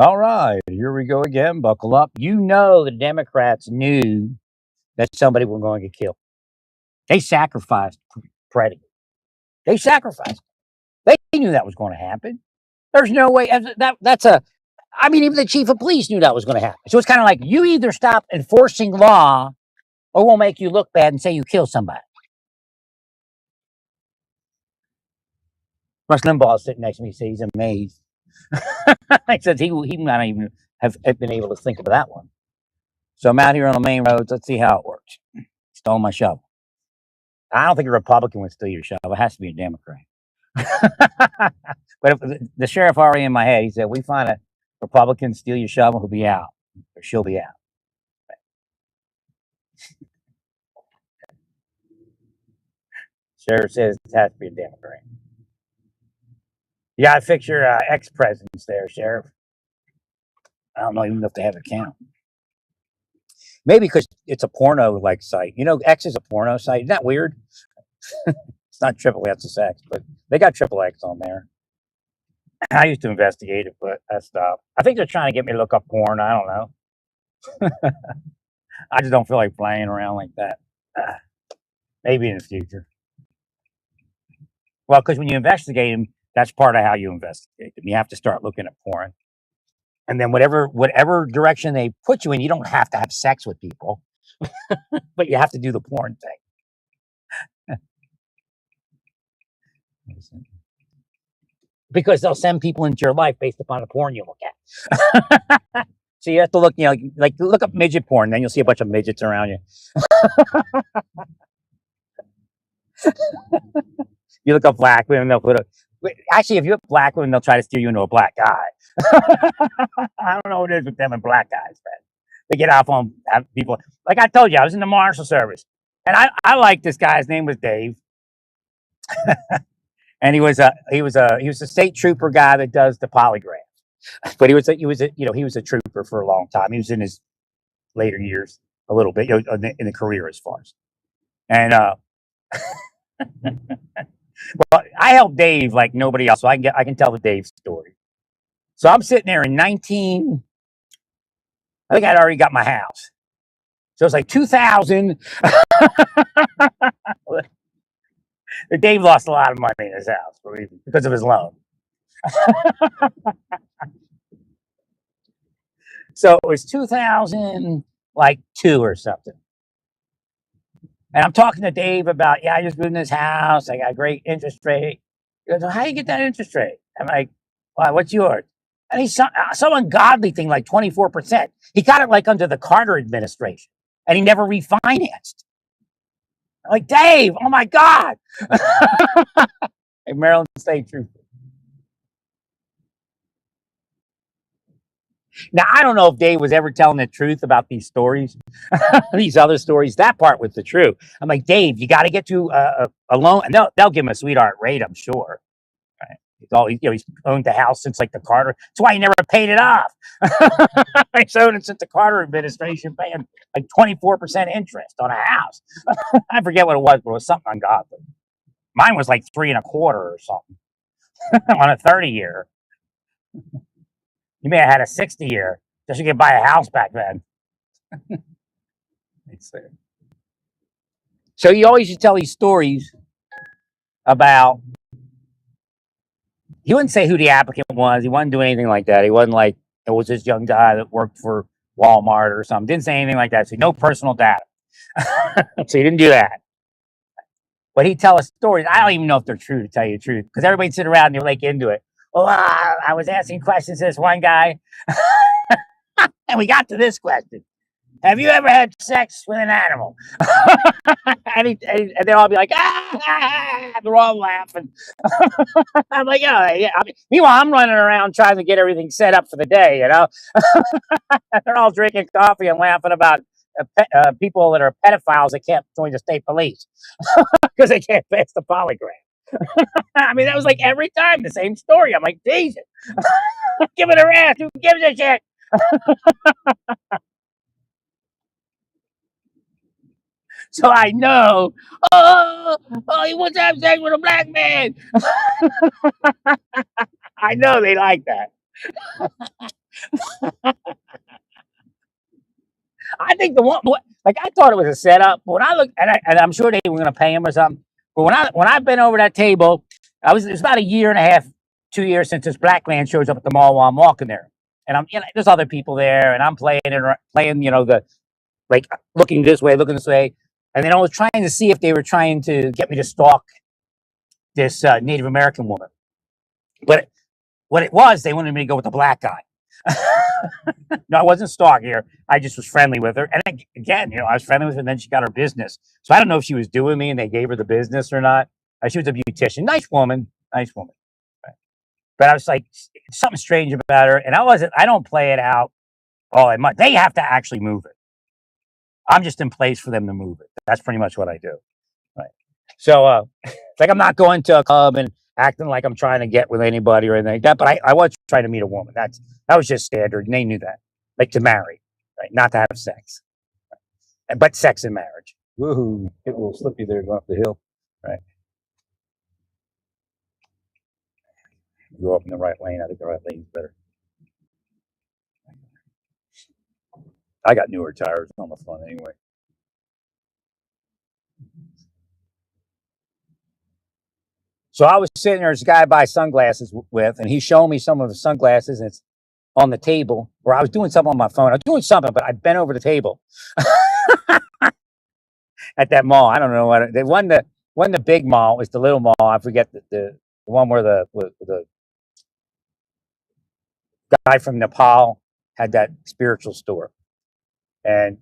All right, here we go again. Buckle up. You know the Democrats knew that somebody was going to get killed. They sacrificed Freddie. They sacrificed. They knew that was going to happen. There's no way. That's a. I mean, even the chief of police knew that was going to happen. So it's kind of like you either stop enforcing law, or we'll make you look bad and say you killed somebody. Rush Limbaugh is sitting next to me. Says he's amazed. He says he might not even have been able to think of that one. So I'm out here on the main roads. Let's see how it works. Stole my shovel. I don't think a Republican would steal your shovel. It has to be a Democrat. But if the sheriff already in my head, he said, we find a Republican steal your shovel, he'll be out. Or she'll be out. Sheriff says it has to be a Democrat. You got to fix your ex-presidents there, Sheriff. I don't know even if they have a count. Maybe because it's a porno like site. You know, X is a porno site. Isn't that weird? It's not triple XXX, but they got triple X on there. I used to investigate it, but I stopped. I think they're trying to get me to look up porn. I don't know. I just don't feel like playing around like that. Maybe in the future. Well, because when you investigate them, that's part of how you investigate them. You have to start looking at porn. And then whatever direction they put you in, you don't have to have sex with people, but you have to do the porn thing. Because they'll send people into your life based upon the porn you look at. So you have to look, like look up midget porn, then you'll see a bunch of midgets around you. You look up black women, they'll put actually, if you have black women, they'll try to steer you into a black guy. I don't know what it is with them and black guys, man. They get off on people. Like I told you, I was in the Marshal Service, and I like this guy. His name was Dave, and he was a state trooper guy that does the polygraph. But he was a trooper for a long time. He was in his later years a little bit in the career as far as, and well, I helped Dave like nobody else, so I can tell the Dave story. So I'm sitting there in I think I'd already got my house. So it's like 2000. Dave lost a lot of money in his house because of his loan. So it was 2002 or something. And I'm talking to Dave about, I just moved in this house. I got a great interest rate. He goes, well, how do you get that interest rate? I'm like, well, what's yours? And he's some ungodly thing, like 24%. He got it like under the Carter administration, and he never refinanced. I'm like, Dave, oh my God. Hey, Maryland State Trooper. Now, I don't know if Dave was ever telling the truth about these stories, these other stories. That part was the truth. I'm like, Dave, you got to get to a loan. And they'll give him a sweetheart rate, I'm sure. Right? He's owned the house since like the Carter. That's why he never paid it off. He's owned it since the Carter administration, paying like 24% interest on a house. I forget what it was, but it was something ungodly. Mine was like 3.25 or something on a 30-year. You may have had a 60-year just so you could buy a house back then. So you always used to tell these stories about, he wouldn't say who the applicant was. He wasn't doing anything like that. He wasn't like, it was this young guy that worked for Walmart or something. Didn't say anything like that. So no personal data. So he didn't do that. But he'd tell us stories. I don't even know if they're true, to tell you the truth, because everybody'd sit around and they're like into it. Well, I was asking questions to this one guy, and we got to this question. Have you ever had sex with an animal? and they'll all be like, they're all laughing. I'm like, oh, yeah. Meanwhile, I'm running around trying to get everything set up for the day, They're all drinking coffee and laughing about people that are pedophiles that can't join the state police because they can't pass the polygraph. I mean, that was like every time the same story. I'm like, Jesus, give it a rest. Who gives a shit? So I know, he wants to have sex with a black man. I know they like that. I think the one, like I thought it was a setup. But when I look, and I'm sure they were going to pay him or something. But when I've been over that table, it's about a year and a half, 2 years since this black man shows up at the mall while I'm walking there, and there's other people there, and I'm playing, the like looking this way, looking this way, and then I was trying to see if they were trying to get me to stalk this Native American woman, but what it was, they wanted me to go with the black guy. No, I wasn't stalking her. I just was friendly with her. And again, I was friendly with her, and then she got her business. So I don't know if she was doing me and they gave her the business or not. She was a beautician. Nice woman. Nice woman. Right. But I was like, something strange about her. And I don't play it out all that much. They have to actually move it. I'm just in place for them to move it. That's pretty much what I do. Right. So, like, I'm not going to a club and acting like I'm trying to get with anybody or anything like that. But I was trying to meet a woman. That was just standard, and they knew that. Like to marry, right? Not to have sex, but sex and marriage. Woohoo! Get a little slippy there going up the hill, right? Go up in the right lane. I think the right lane's better. I got newer tires on the front anyway. So I was sitting there, there's a guy I buy sunglasses with, and he's showing me some of his sunglasses, and it's on the table. Or I was doing something on my phone. I was doing something, but I bent over the table at that mall. I don't know what they won the big mall. It's the little mall. I forget the one where the guy from Nepal had that spiritual store. And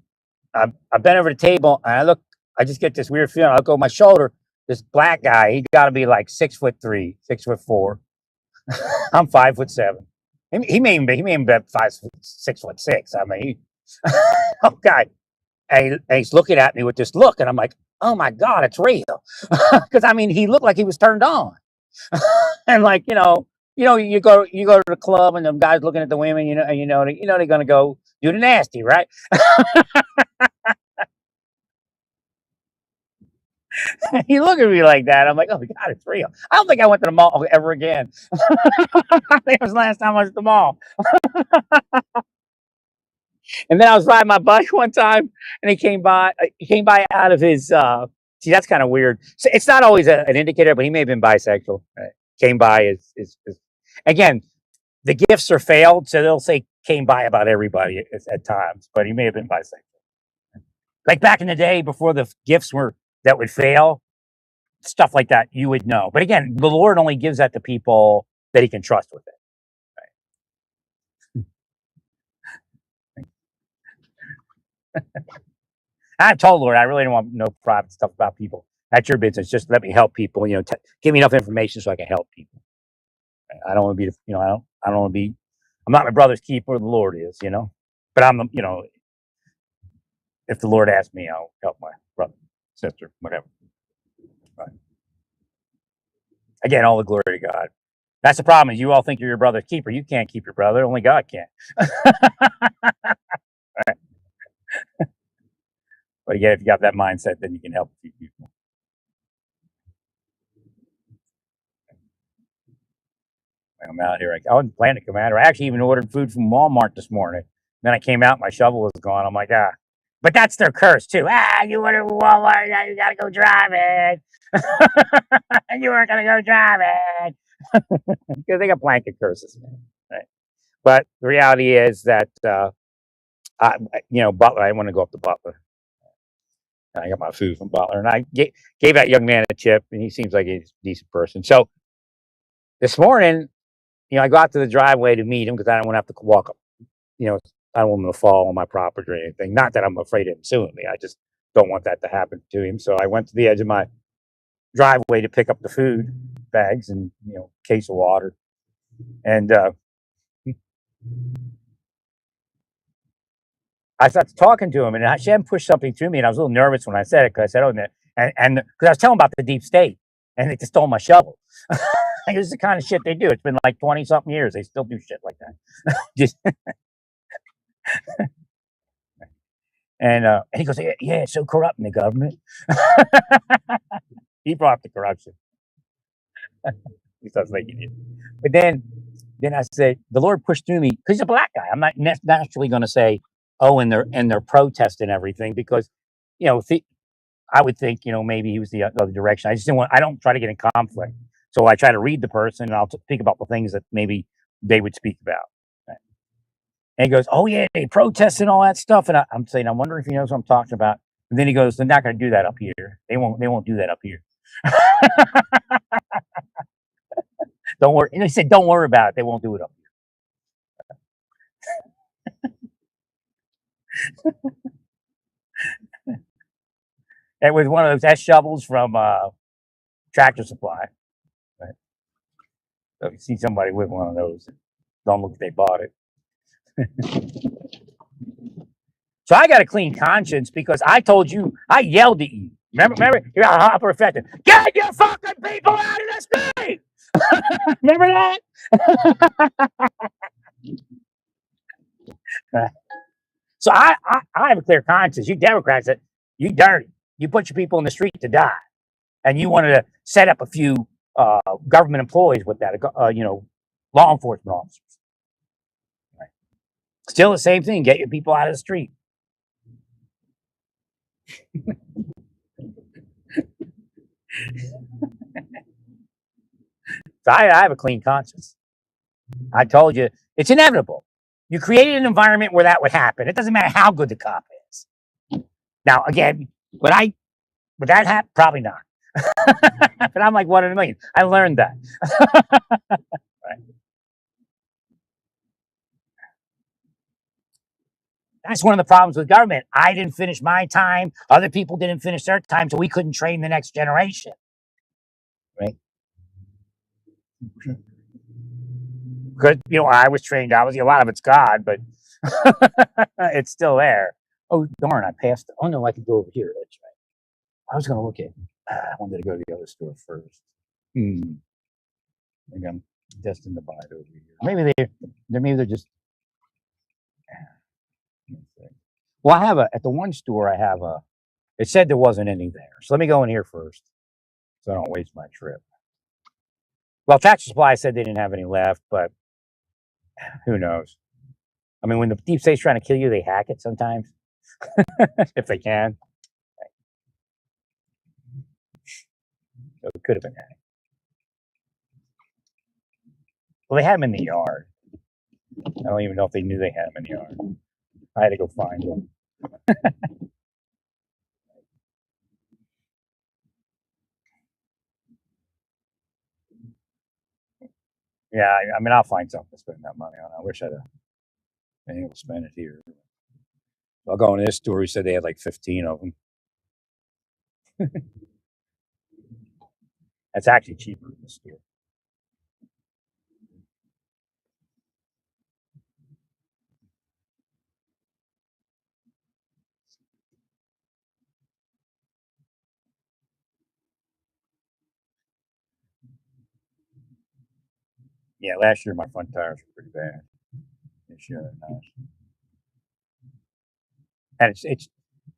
I bent over the table, and I just get this weird feeling. I look over my shoulder. This black guy, he got to be like 6'3", 6'4". I'm 5'7". He may even be 6'6". I mean, oh god, and he's looking at me with this look, and I'm like, oh my god, it's real. Because I mean, he looked like he was turned on, and like you go to the club, and the guys looking at the women, they're gonna go do the nasty, right? He looked at me like that. I'm like, oh my god, it's real. I don't think I went to the mall ever again. I think it was the last time I was at the mall. And then I was riding my bike one time, and he came by. He came by out of his. See, that's kind of weird. So it's not always an indicator, but he may have been bisexual. Right? Came by is again. The gifts are failed, so they'll say came by about everybody at times, but he may have been bisexual. Like back in the day, before the gifts were that would fail, stuff like that, you would know. But again, the Lord only gives that to people that He can trust with it. Right? I told Lord I really don't want no private stuff about people. That's your business. Just let me help people. Give me enough information so I can help people. I don't want to be, I don't want to be. I'm not my brother's keeper. The Lord is, But if the Lord asks me, I'll help my brother, sister, whatever. Right. Again, all the glory to God. That's the problem. Is you all think you're your brother's keeper. You can't keep your brother. Only God can. Right. But again, if you got that mindset, then you can help people. I'm out here. I wasn't planning to come out here. I actually even ordered food from Walmart this morning. Then I came out, my shovel was gone. I'm like, but that's their curse too. You ordered from Walmart, now you gotta go drive it. And you weren't gonna go drive it. Because they got blanket curses, man. Right. But the reality is that Butler, I want to go up to Butler. And I got my food from Butler. And I gave that young man a tip, and he seems like he's a decent person. So this morning, I go out to the driveway to meet him because I don't want to have to walk up. I don't want him to fall on my property or anything. Not that I'm afraid of him suing me. I just don't want that to happen to him. So I went to the edge of my driveway to pick up the food bags and case of water. And I started talking to him, and Hashem pushed something to me, and I was a little nervous when I said it because I said, "Oh," and because I was telling him about the deep state, and they just stole my shovel. This is the kind of shit they do. It's been like 20-something years. They still do shit like that. Just and he goes, "Yeah, it's so corrupt in the government." He brought up the corruption. He starts making it, but then then I said, the Lord pushed through me because he's a black guy. I'm not naturally going to say, oh, and they're protest and everything because, you know, I would think, you know, maybe he was the other direction. I just didn't want. I don't try to get in conflict, so I try to read the person and I'll think about the things that maybe they would speak about. And he goes, "Oh yeah, they protest and all that stuff." And I'm saying, "I'm wondering if he knows what I'm talking about." And then he goes, "They're not going to do that up here. They won't. They won't do that up here. Don't worry." And he said, "Don't worry about it. They won't do it up here." It was one of those S shovels from Tractor Supply. Right? So if you see somebody with one of those, don't look if they bought it. So I got a clean conscience because I told you, I yelled at you. Remember, you're hyper effective. Get your fucking people out of the street. Remember that? So I have a clear conscience. You Democrats, you dirty. You put your people in the street to die, and you wanted to set up a few government employees with that. You know, law enforcement officers. Right. Still the same thing. Get your people out of the street. So I have a clean conscience. I told you it's inevitable. You created an environment where that would happen. It doesn't matter how good the cop is. Now, again, would that happen? Probably not. But I'm like one in a million. I learned that. Right. That's one of the problems with government. I didn't finish my time. Other people didn't finish their time, so we couldn't train the next generation. Right? Because, you know, I was trained, obviously, a lot of it's God, but it's still there. Oh, darn, I passed. Oh, no, I could go over here. That's right. I was going to look at, I wanted to go to the other store first. I think I'm destined to buy it over here. Maybe they're just. Well, I have at the one store, it said there wasn't any there. So let me go in here first so I don't waste my trip. Well, Tractor Supply said they didn't have any left, but who knows? I mean, when the deep state's trying to kill you, they hack it sometimes if they can. So it could have been hacked. Well, they had them in the yard. I don't even know if they knew they had them in the yard. I had to go find them. Yeah, I mean, I'll find something to spend that money on. I wish I'd have been able to spend it here. I'll go in this store. He said they had like 15 of them. That's actually cheaper in the store. Yeah, last year my front tires were pretty bad. This year they're nice. And it's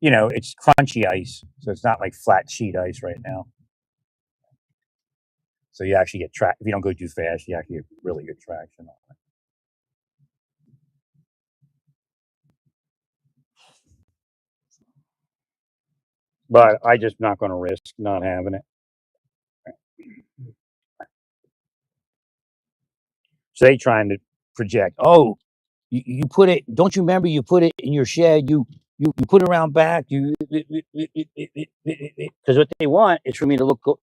you know, it's crunchy ice, so it's not like flat sheet ice right now. So you actually get track if you don't go too fast, you actually get really good traction on it. But I just not going to risk not having it. So they trying to project. Oh, you put it. Don't you remember? You put it in your shed. You put it around back. You because what they want is for me to look.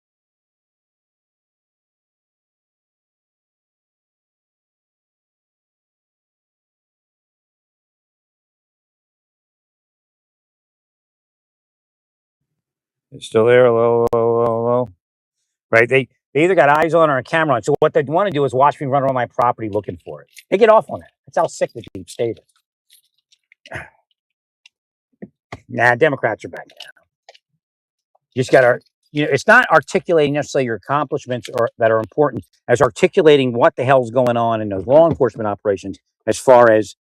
It's still there. Hello, hello, hello. Right? They either got eyes on or a camera on. So what they want to do is watch me run around my property looking for it. They get off on that. That's how sick the deep state is. Nah, Democrats are back down. You just got to, you know, it's not articulating necessarily your accomplishments or that are important as articulating what the hell's going on in those law enforcement operations as far as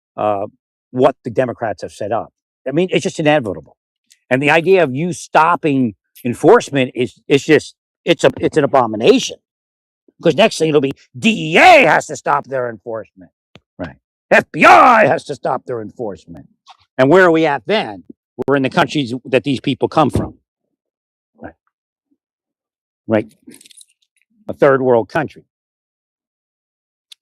what the Democrats have set up. I mean, it's just inevitable. And the idea of you stopping enforcement is it's an abomination. Because next thing it'll be DEA has to stop their enforcement. Right. FBI has to stop their enforcement. And where are we at then? We're in the countries that these people come from. Right. Right. A third world country.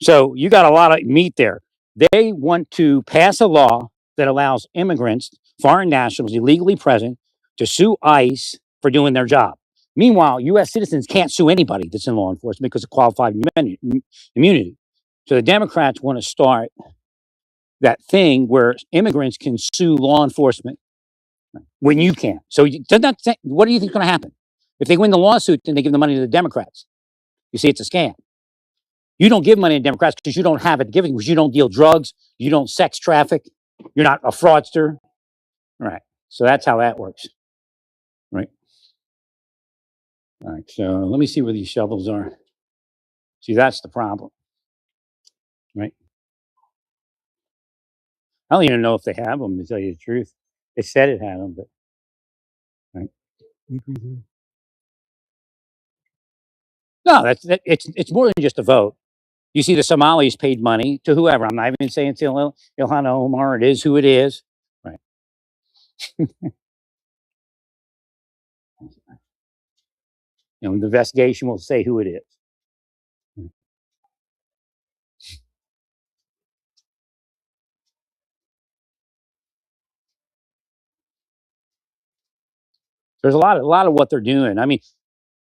So you got a lot of meat there. They want to pass a law that allows immigrants, foreign nationals illegally present, to sue ICE for doing their job. Meanwhile, U.S. citizens can't sue anybody that's in law enforcement because of qualified immunity. So the Democrats want to start that thing where immigrants can sue law enforcement when you can't. So what do you think is going to happen? If they win the lawsuit, then they give the money to the Democrats. You see, it's a scam. You don't give money to Democrats because you don't have it giving, because you don't deal drugs, you don't sex traffic, you're not a fraudster. Right. So that's how that works. Right. All right. So let me see where these shovels are. See, that's the problem. Right. I don't even know if they have them, to tell you the truth. They said it had them, but right. No, it's more than just a vote. You see, the Somalis paid money to whoever. I'm not even saying it's Ilhan Omar. It is who it is. Right. The investigation will say who it is. There's a lot of what they're doing. I mean,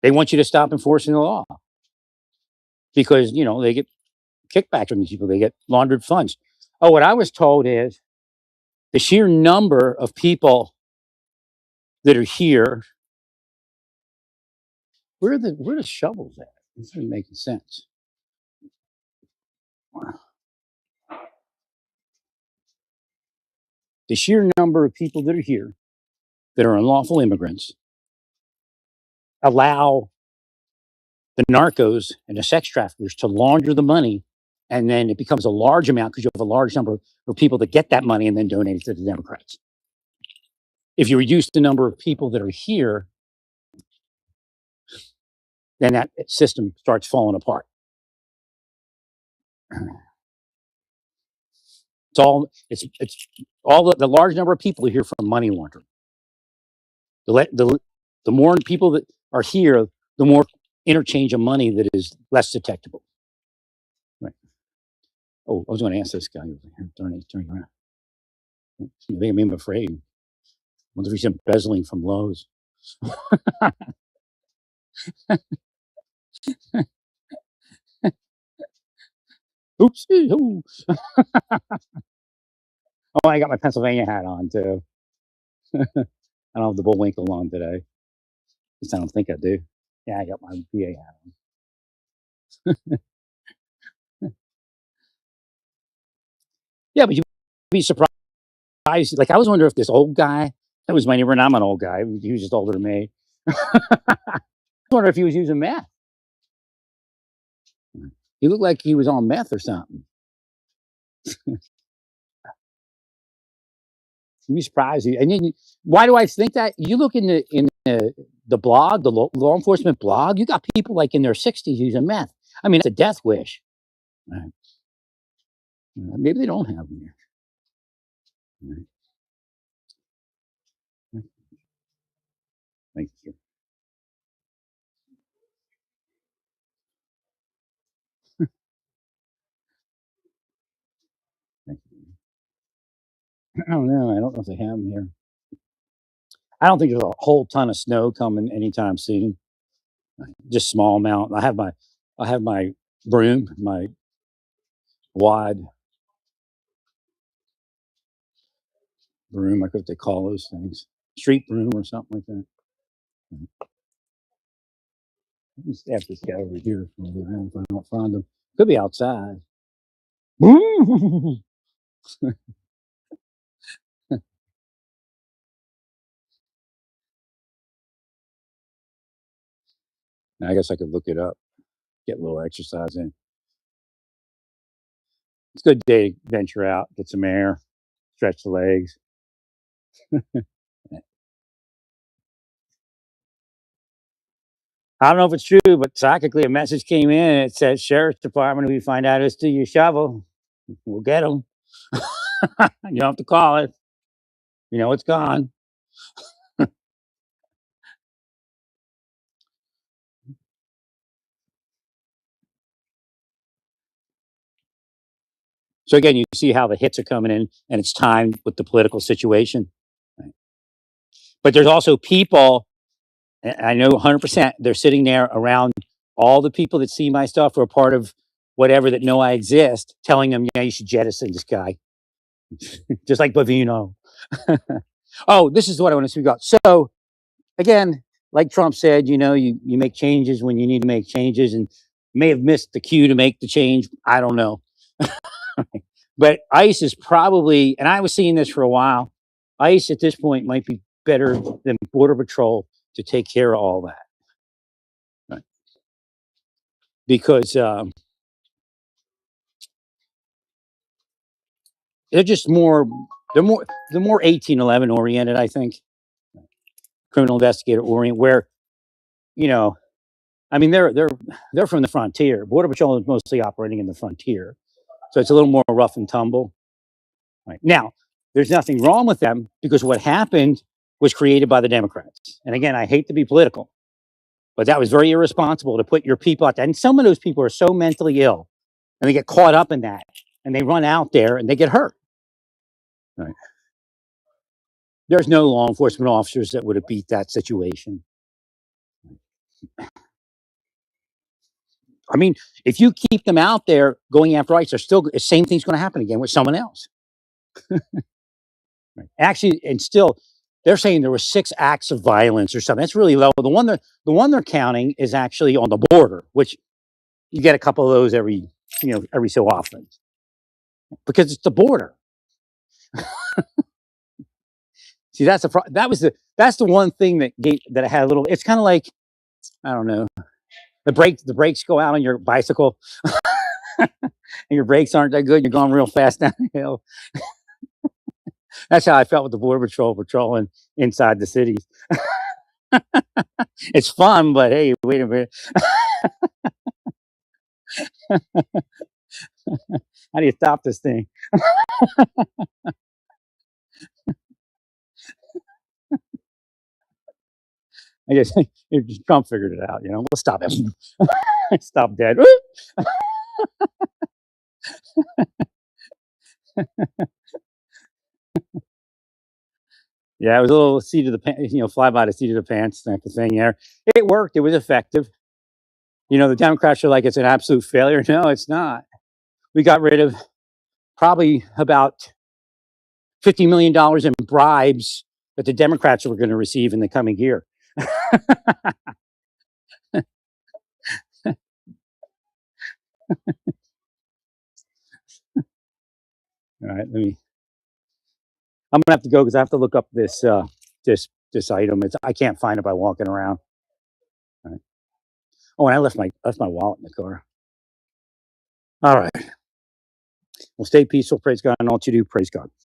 they want you to stop enforcing the law because they get kickbacks from these people. They get laundered funds. Oh, what I was told is the sheer number of people that are here. Where are the shovels at? This isn't making sense. The sheer number of people that are here that are unlawful immigrants allow the narcos and the sex traffickers to launder the money, and then it becomes a large amount because you have a large number of people that get that money and then donate it to the Democrats. If you reduce the number of people that are here, then that system starts falling apart. It's all the large number of people are here from money laundering. The more people that are here, the more interchange of money that is less detectable. Right. Oh, I was going to ask this guy over here. Darn it, he's turning around. They made me afraid. I wonder if he's embezzling from Lowe's. Oops. Ooh. Oh, I got my Pennsylvania hat on too. I don't have the Bullwinkle on today. At least I don't think I do. Yeah, I got my VA hat on. Yeah, but you'd be surprised. Like, I was wondering if this old guy, that was my neighbor, and I'm an old guy. He was just older than me. I wonder if he was using meth. He looked like he was on meth or something. You'd be surprised. And then, why do I think that? You look in the blog, the law enforcement blog. You got people like in their 60s using meth. I mean, it's a death wish. Right. Maybe they don't have them here. Right. Thank you. Thank you. I don't know. I don't know if they have them here. I don't think there's a whole ton of snow coming anytime soon. Just small amount. I have my broom, my wide broom. I forget what they call those things. Street broom or something like that. Just ask this guy over here if I don't find him. Could be outside. I guess I could look it up, get a little exercise in. It's a good day to venture out, get some air, stretch the legs. I don't know if it's true, but psychically a message came in and it says, Sheriff's Department, if we find out it's to your shovel, we'll get them. You don't have to call it. You know it's gone. So again, you see how the hits are coming in and it's timed with the political situation. Right? But there's also people, and I know 100%, they're sitting there around all the people that see my stuff or are part of whatever that know I exist, telling them, yeah, you should jettison this guy, just like Bavino. Oh, this is what I want to speak about. So again, like Trump said, you make changes when you need to make changes, and may have missed the cue to make the change. I don't know. But ICE is probably, and I was seeing this for a while, ICE at this point might be better than Border Patrol to take care of all that. Right? Because they're just more, they're more 1811 oriented, I think, criminal investigator oriented, where, you know, I mean, they're from the frontier. Border Patrol is mostly operating in the frontier. So it's a little more rough and tumble. Right. Now, there's nothing wrong with them because what happened was created by the Democrats. And again, I hate to be political, but that was very irresponsible to put your people out there. And some of those people are so mentally ill and they get caught up in that and they run out there and they get hurt. Right. There's no law enforcement officers that would have beat that situation. I mean, if you keep them out there going after ICE, the same thing's going to happen again with someone else. Right. Actually, and still, they're saying there were 6 acts of violence or something. That's really low. The one they're counting is actually on the border, which you get a couple of those every so often, because it's the border. See, that's the one thing that I had a little. It's kind of like, I don't know, the brakes go out on your bicycle, and your brakes aren't that good. You're going real fast down the hill. That's how I felt with the Border Patrol patrolling inside the cities. It's fun, but hey, wait a minute. How do you stop this thing? I guess Trump figured it out. We'll stop him. Stop dead. Yeah, it was a little seat of the pants, fly by the seat of the pants type of thing there. It worked. It was effective. The Democrats are like, it's an absolute failure. No, it's not. We got rid of probably about $50 million in bribes that the Democrats were going to receive in the coming year. All right, I'm gonna have to go because I have to look up this item. I can't find it by walking around. All right. Oh, and I left my wallet in the car. All right. Well, stay peaceful. Praise God, and all that you do, praise God.